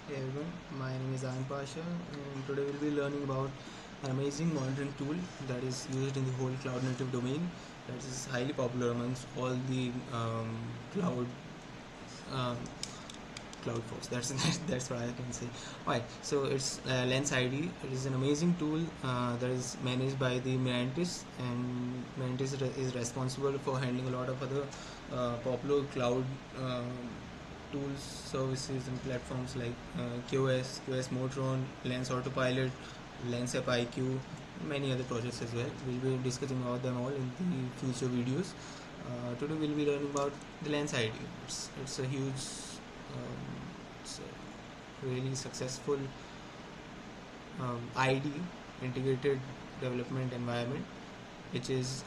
Hey everyone, my name is Ayan Pasha, and today we'll be learning about an amazing monitoring tool that is used in the whole CloudNative domain. That is highly popular amongst all the um, cloud folks. That's what I can say. Alright, so it's Lens IDE. It is an amazing tool that is managed by the Kubernetes, and Kubernetes is responsible for handling a lot of other popular cloud tools, services, and platforms like QoS Motron, Lens Autopilot, Lens AppIQ, many other projects as well. We'll be discussing about them all in the future videos. Today we'll be learning about the Lens IDE. It's a huge, it's a really successful IDE, integrated development environment, which is,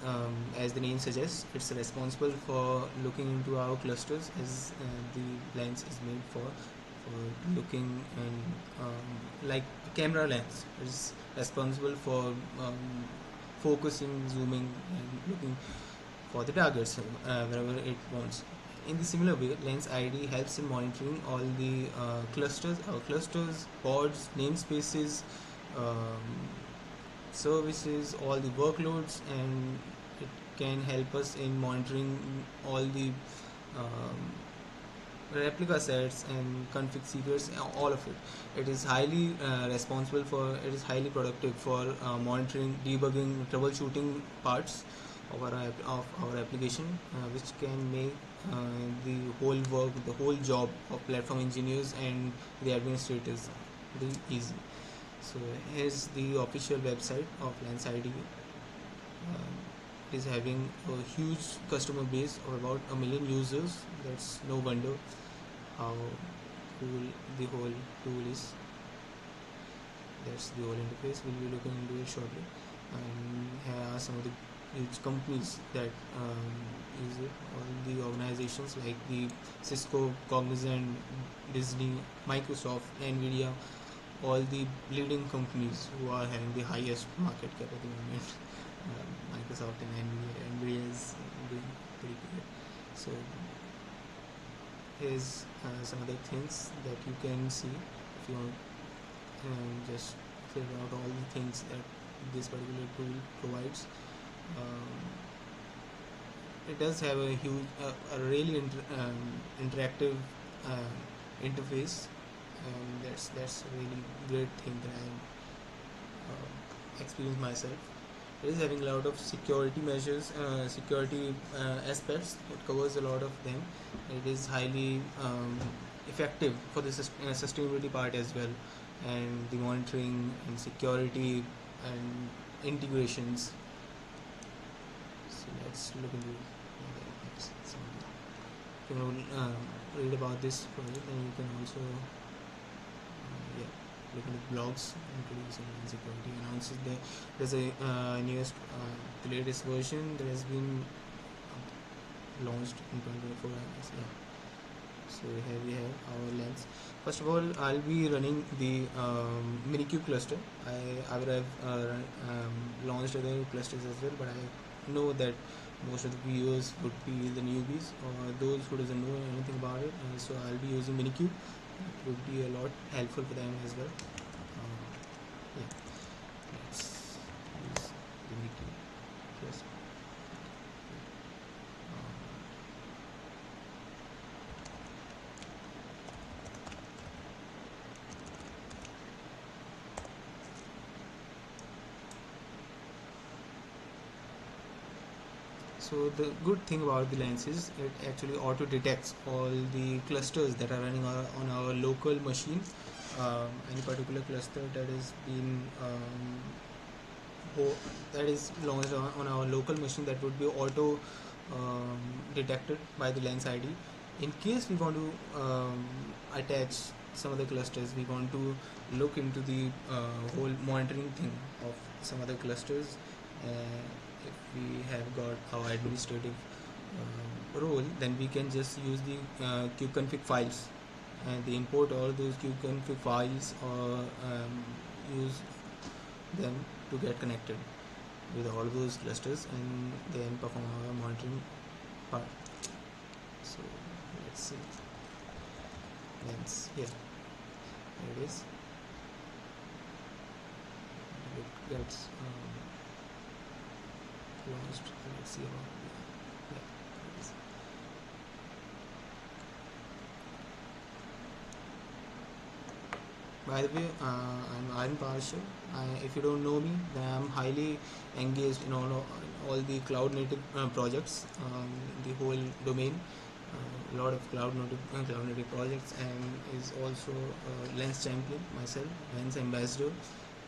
as the name suggests, it's responsible for looking into our clusters, as the lens is made for looking, and like a camera lens is responsible for focusing, zooming, and looking for the targets wherever it wants. In the similar way, Lens ID helps in monitoring all the clusters, pods, namespaces, um, services, all the workloads, and it can help us in monitoring all the um, replica sets and config secrets, all of it. It is highly responsible for, it is highly productive for monitoring, debugging, troubleshooting parts of our application, which can make the whole work, the whole job of platform engineers and the administrators very easy. So here's the official website of Lens IDE. It is having a huge customer base of about 1 million users. That's no wonder how cool the whole tool is. That's the whole interface. We'll be looking into it shortly. And here are some of the huge companies that use it. All the organizations like the Cisco, Cognizant, Disney, Microsoft, Nvidia, all the leading companies who are having the highest market cap at the moment. Microsoft and Nvidia is doing pretty good. So here's some other things that you can see if you want, just figure out all the things that this particular tool provides. It does have a huge, a really interactive interface, and that's a really great thing that I experienced myself. It is having a lot of security measures, security aspects. It covers a lot of them. It is highly effective for the sustainability part as well, and the monitoring and security and integrations. So let's look into some. You can read about this project, and you can also yeah, look into blogs introducing security. Announces that there's a newest, the latest version that has been launched in 2024. Yeah. So here we have our lens. First of all, I'll be running the minikube cluster. I would have launched other clusters as well, but I know that most of the viewers would be the newbies or those who doesn't know anything about it. So I'll be using minikube. It would be a lot helpful for them as well. Yeah, let's use the minikube cluster. So the good thing about the lens is it actually auto detects all the clusters that are running on our local machine. Any particular cluster that is been that is launched on our local machine, that would be auto detected by the Lens ID. In case we want to attach some other clusters, we want to look into the whole monitoring thing of some other clusters. If we have got our administrative role, then we can just use the kubeconfig files, and they import all those kubeconfig files, or use them to get connected with all those clusters, and then perform our monitoring part. So let's see. Lens here. There it is. It gets launched. Let's see about yeah, it is. By the way, I'm Parshal. If you don't know me, then I'm highly engaged in all the cloud native projects, the whole domain. A lot of cloud native projects, and is also Lens champion myself, Lens ambassador,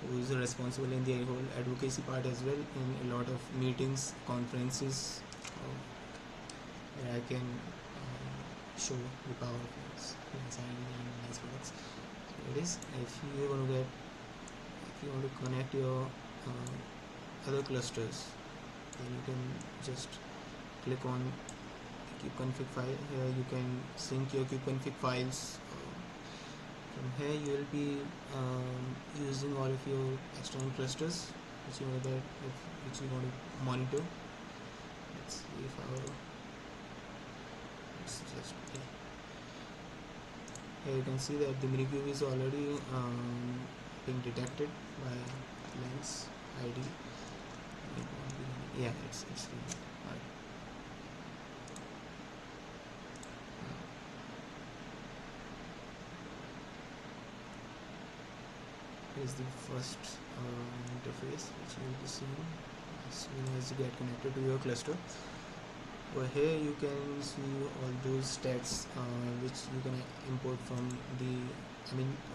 who is responsible in the whole advocacy part as well, in a lot of meetings, conferences, where I can show the power of Lens IDE and Lens products. So it is. If you want to connect your other clusters, then you can just click on kubeconfig file. Here you can sync your kubeconfig files. From here you will be using all of your external clusters which you want to monitor. Let's see if it's just okay. Here you can see that the minikube is already being detected by Lens IDE. Yeah, it's really hard. Is the first interface which you will be seeing as soon as you get connected to your cluster. Over here you can see all those stats which you can import from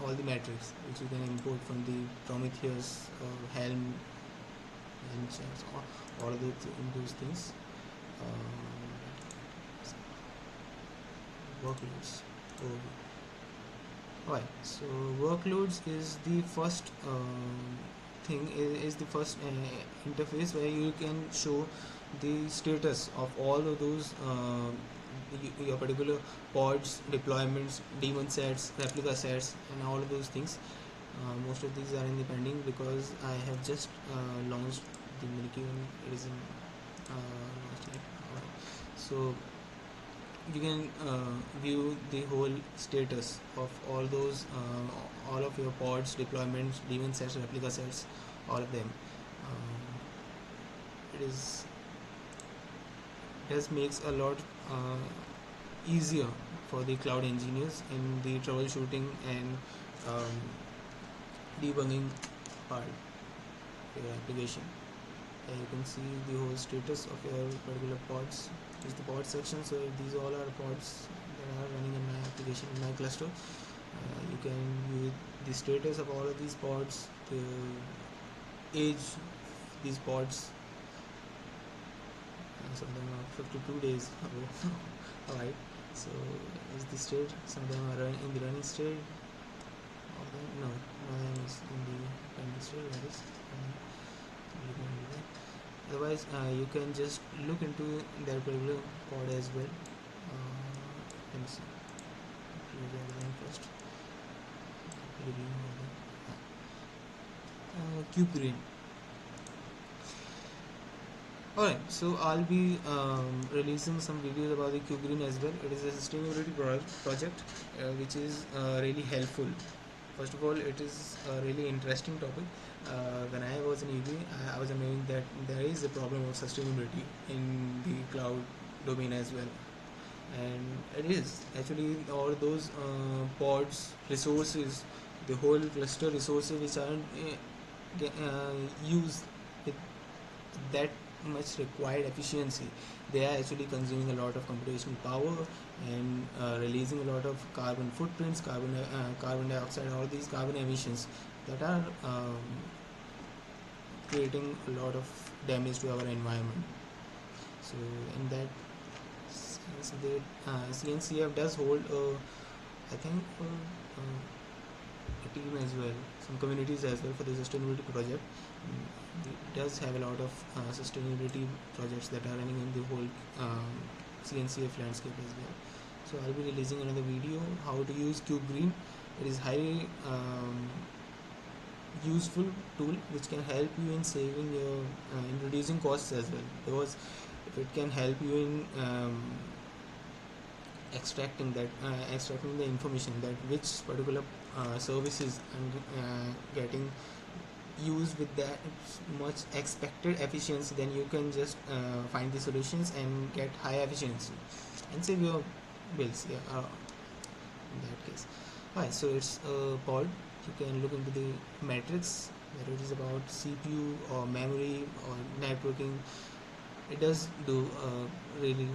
all the metrics which you can import from the Prometheus Helm and all of those things. Workloads. Right, so workloads is the first thing, is the first interface where you can show the status of all of those your particular pods, deployments, daemon sets, replica sets, and all of those things. Most of these are in the pending because I have just launched the minikube. It is in launched yet. So you can view the whole status of all those all of your pods, deployments, daemon sets, replica sets, all of them. It does makes a lot easier for the cloud engineers in the troubleshooting and debugging part of your application. You can see the whole status of your particular pods. This is the pod section, so these all are pods that are running in my application, in my cluster. You can view the status of all of these pods, the age of these pods. Some of them are 52 days ago. Alright, so is the state. Some of them are in the running state. All of them, no, one of them is in the pending state. That is. Otherwise, you can just look into their particular pod as well. Let me see. First. Kubernetes. Alright, so I'll be releasing some videos about the Kubernetes as well. It is a sustainability project which is really helpful. First of all, it is a really interesting topic. When I was in EV, I was knowing that there is a problem of sustainability in the cloud domain as well. And it is actually all those pods, resources, the whole cluster resources which aren't used with that much required efficiency, they are actually consuming a lot of computational power and releasing a lot of carbon footprints, carbon dioxide, all these carbon emissions that are creating a lot of damage to our environment. So in that sense, the CNCF does hold I think a team as well, some communities as well for the sustainability project. It does have a lot of sustainability projects that are running in the whole CNCF landscape as well. So I'll be releasing another video how to use KubeGreen. It is highly useful tool which can help you in saving your in reducing costs as well, because if it can help you in extracting the information that which particular services and getting used with that much expected efficiency, then you can just find the solutions and get high efficiency and save your bills. Yeah, in that case. Alright, so it's a pod. You can look into the metrics, whether it is about CPU or memory or networking. It does do really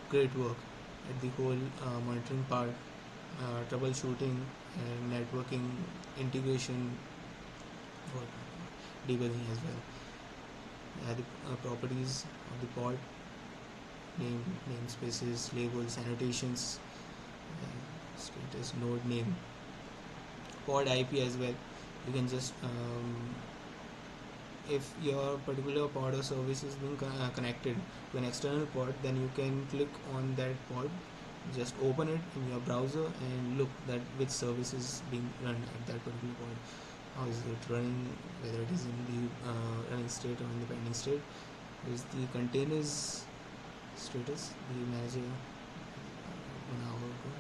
great work at the whole monitoring part, troubleshooting and networking integration, or debugging as well. The properties of the pod: namespaces, labels, annotations, status, node name, pod IP as well. You can just if your particular pod or service is being connected to an external pod, then you can click on that pod, just open it in your browser and look that which service is being run at that particular pod. How is it running, whether it is in the running state or in the pending state, is the containers status, the manager 1 hour ago,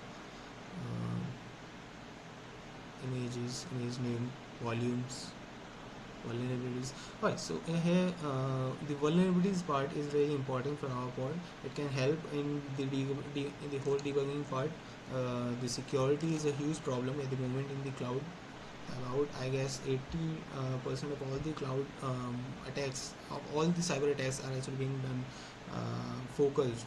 images, image name, volumes, vulnerabilities. Alright, so here the vulnerabilities part is very important for our pod. It can help in the whole debugging part. The security is a huge problem at the moment in the cloud. About, I guess, 80% of all the cloud attacks, of all the cyber attacks, are actually being done focused,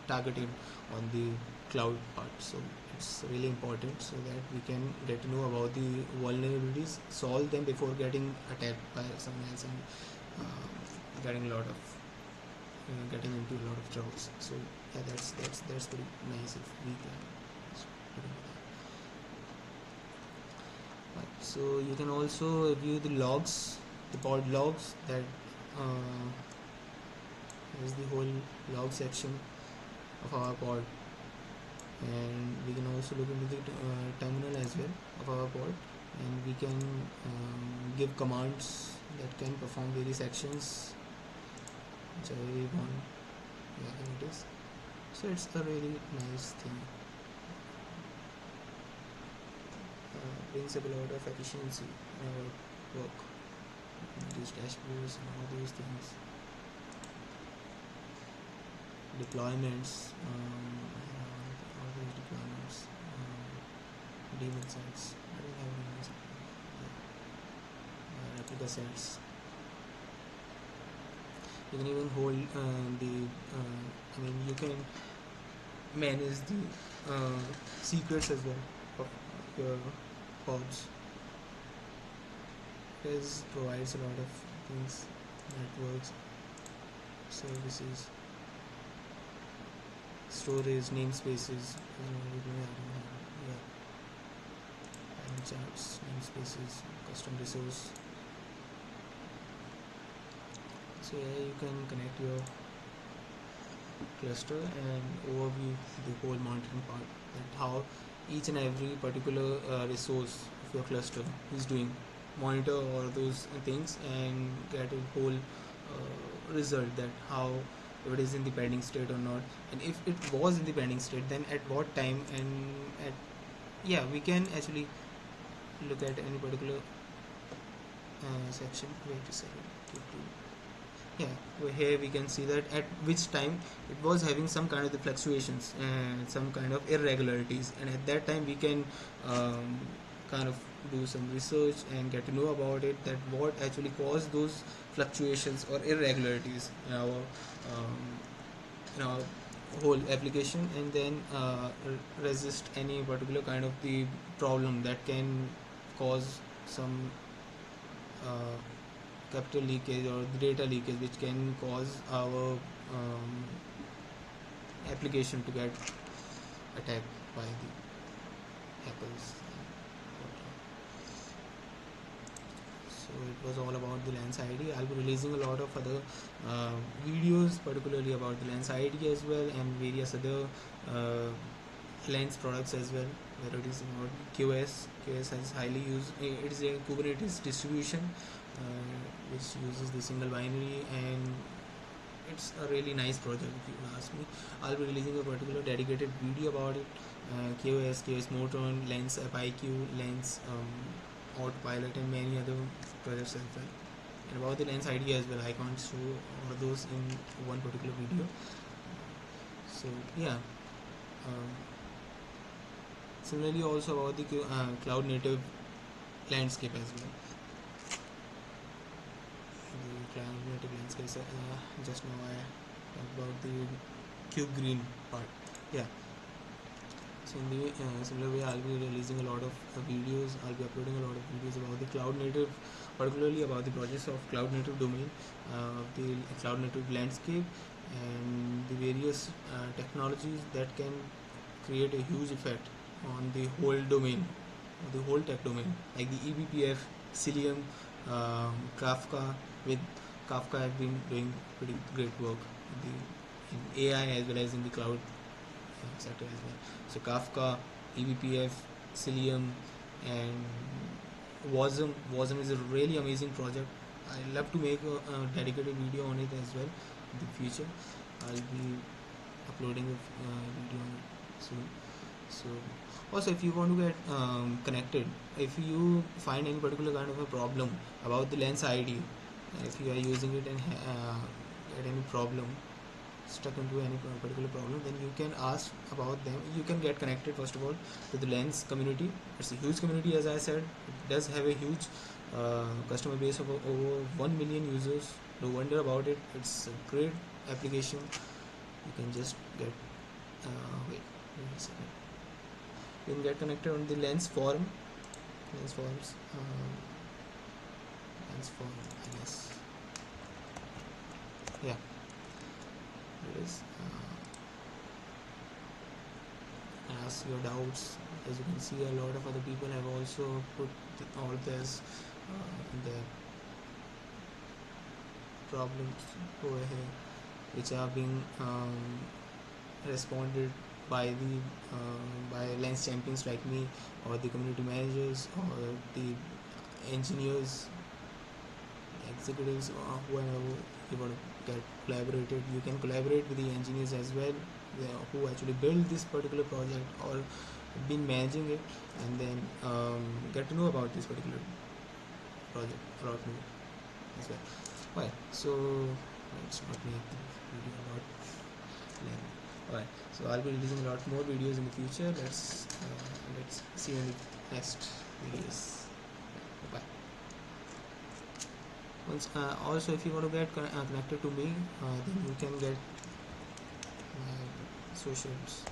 targeted on the cloud part. So it's really important so that we can get to know about the vulnerabilities, solve them before getting attacked by someone else and getting into a lot of troubles. So yeah, that's pretty nice if we can do that. Right. So you can also view the logs, the pod logs. That is the whole log section of our pod, and we can also look into the terminal as well of our pod, and we can give commands that can perform various actions, which I really want. Yeah, here it is. So it's a really nice thing. Brings up a lot of efficiency in our work, these dashboards and all those things. Deployments, all those deployments, daemon sites. I don't have any replica sets. You can even hold you can manage the secrets as well of your pods. It provides a lot of things, networks, services, storage, namespaces, charts, namespaces, custom resource. So yeah, you can connect your cluster and overview the whole monitoring part, that how each and every particular resource of your cluster is doing. Monitor all those things and get a whole result, that how, if it is in the pending state or not, and if it was in the pending state, then at what time, and we can actually look at any particular section. Wait a second. Here we can see that at which time it was having some kind of the fluctuations and some kind of irregularities, and at that time we can kind of do some research and get to know about it, that what actually caused those fluctuations or irregularities in our whole application, and then resist any particular kind of the problem that can cause some capital leakage or the data leakage, which can cause our application to get attacked by the hackers. So it was all about the Lens IDE. I'll be releasing a lot of other videos, particularly about the Lens IDE as well, and various other Lens products as well, where it is about QS. QS has highly used. It is a Kubernetes distribution which uses the single binary, and it's a really nice project if you would ask me. I'll be releasing a particular dedicated video about it. KOS motron, Lens AppIQ, Lens autopilot, and many other projects as well. And about the Lens IDE as well, I can't show all of those in one particular video. So yeah. um, Similarly also about the cloud-native landscape as well. The cloud-native landscape, just now I talked about the cube green part. Yeah. So in the similar way, I'll be releasing a lot of videos. I'll be uploading a lot of videos about the cloud-native, particularly about the projects of cloud-native domain, the cloud-native landscape, and the various technologies that can create a huge effect on the whole domain, the whole tech domain, like the eBPF, Cilium, Kafka. With Kafka, I've been doing pretty great work in AI as well as in the cloud sector as well. So Kafka, eBPF, Cilium, and Wasm. Wasm is a really amazing project. I love to make a dedicated video on it as well in the future. I'll be uploading a video on it soon. So also, if you want to get connected, if you find any particular kind of a problem about the Lens IDE, if you are using it and get any problem, stuck into any particular problem, then you can ask about them. You can get connected first of all to the Lens community. It's a huge community, as I said. It does have a huge customer base of over 1 million users. No wonder about it. It's a great application. You can just get wait a second. You can get connected on the Lens forum. Lens forums. Lens forum, I guess. Yeah. It is. Ask your doubts. As you can see, a lot of other people have also put all this their problems over here, which are being responded by the by Lens champions like me, or the community managers, or the engineers, executives, or whoever you want to get collaborated. You can collaborate with the engineers as well, who actually build this particular project or been managing it, and then get to know about this particular project a lot more as well. Right, so let's not make the video a lot lengthy. Alright, so I'll be releasing a lot more videos in the future. Let's see you in the next videos. Bye. Once also, if you want to get connected to me, then you can get my socials.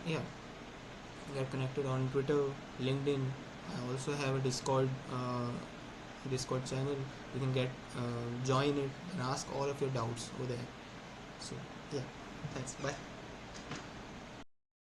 Yeah, get connected on Twitter, LinkedIn. I also have a Discord channel. You can get join it and ask all of your doubts over there. So yeah, thanks. Bye.